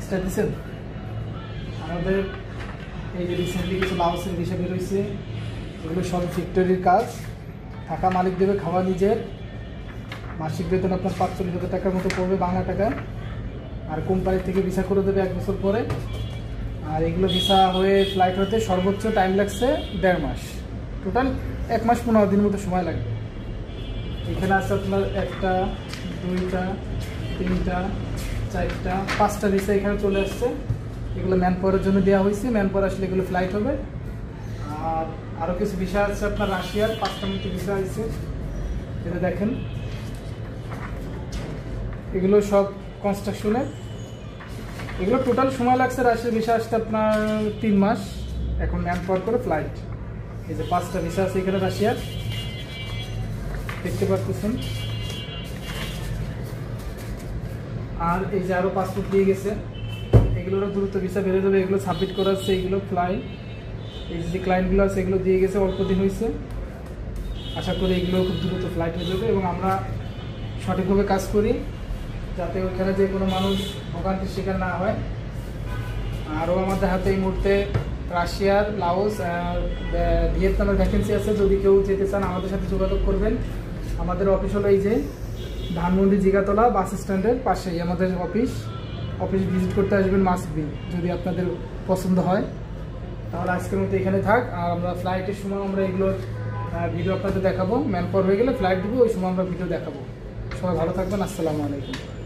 কাজটা দিচ্ছেন আমাদের এই যে রিসেন্টলি কিছু লাউসের ভিসা বেরোইছে, এগুলো সব ফ্যাক্টরির কাজ। থাকা মালিক দেবে, খাওয়া নিজের। মাসিক বেতন আপনার ৪৫,০০০ টাকার মতো পড়বে বাংলা টাকায়। আর কোম্পানি থেকে ভিসা করে দেবে ১ বছর পরে। আর এগুলো ভিসা হয়ে ফ্লাইট হতে সর্বোচ্চ টাইম লাগছে ১.৫ মাস, টোটাল ১ মাস ১৫ দিনের মতো সময় লাগবে। এখানে আছে আপনার ১টা ২টা ৩টা ৪টা ৫টা ভিসা এখানে চলে আসছে। এগুলো ম্যান পাওয়ারের জন্য দেওয়া হয়েছে, ম্যান পাওয়ার আসলে এগুলো ফ্লাইট হবে। আর আরও কিছু ভিসা আছে আপনার রাশিয়ার ৫টা মতো ভিসা আছে, এটা দেখেন। এগুলো সব কনস্ট্রাকশনের। এগুলো টোটাল সময় লাগছে রাশিয়ার ভিসা আসতে আপনার ৩ মাস। এখন ম্যান পাওয়ার করে ফ্লাইট। এই যে ৫টা ভিসা আছে এখানে রাশিয়ার, দেখতে পাচ্ছেন। আর এই যে আরও পাসপোর্ট দিয়ে গেছে, এগুলোরও দ্রুত ভিসা বেড়ে যাবে। এগুলো সাবমিট করা আছে, এগুলো ফ্লাই। এই যে ক্লায়েন্টগুলো আছে এগুলো দিয়ে গেছে, অল্প দিন হয়েছে। আশা করি এগুলো খুব দ্রুত ফ্লাইট হয়ে যাবে এবং আমরা সঠিকভাবে কাজ করি যাতে ওইখানে যে কোনো মানুষ ভোগান্তির শিকার না হয়। আরও আমাদের হাতে এই মুহূর্তে রাশিয়ার, লাওস, ভিয়েতনামের ভ্যাকেন্সি আছে। যদি কেউ যেতে চান আমাদের সাথে যোগাযোগ করবেন। আমাদের অফিস হলো এই যে ধানমন্ডি জিগাতলা বাস স্ট্যান্ডের পাশেই আমাদের অফিস ভিজিট করতে আসবেন মাস্ট বি, যদি আপনাদের পছন্দ হয়। তাহলে আজকের মতো এখানে থাক। আর আমরা ফ্লাইটের সময় আমরা এগুলোর ভিডিও আপনাদের দেখাবো। ম্যান পাওয়ার হয়ে গেলে ফ্লাইট দেবো, ওই সময় আমরা ভিডিও দেখাবো। সবাই ভালো থাকবেন। আসসালামু আলাইকুম।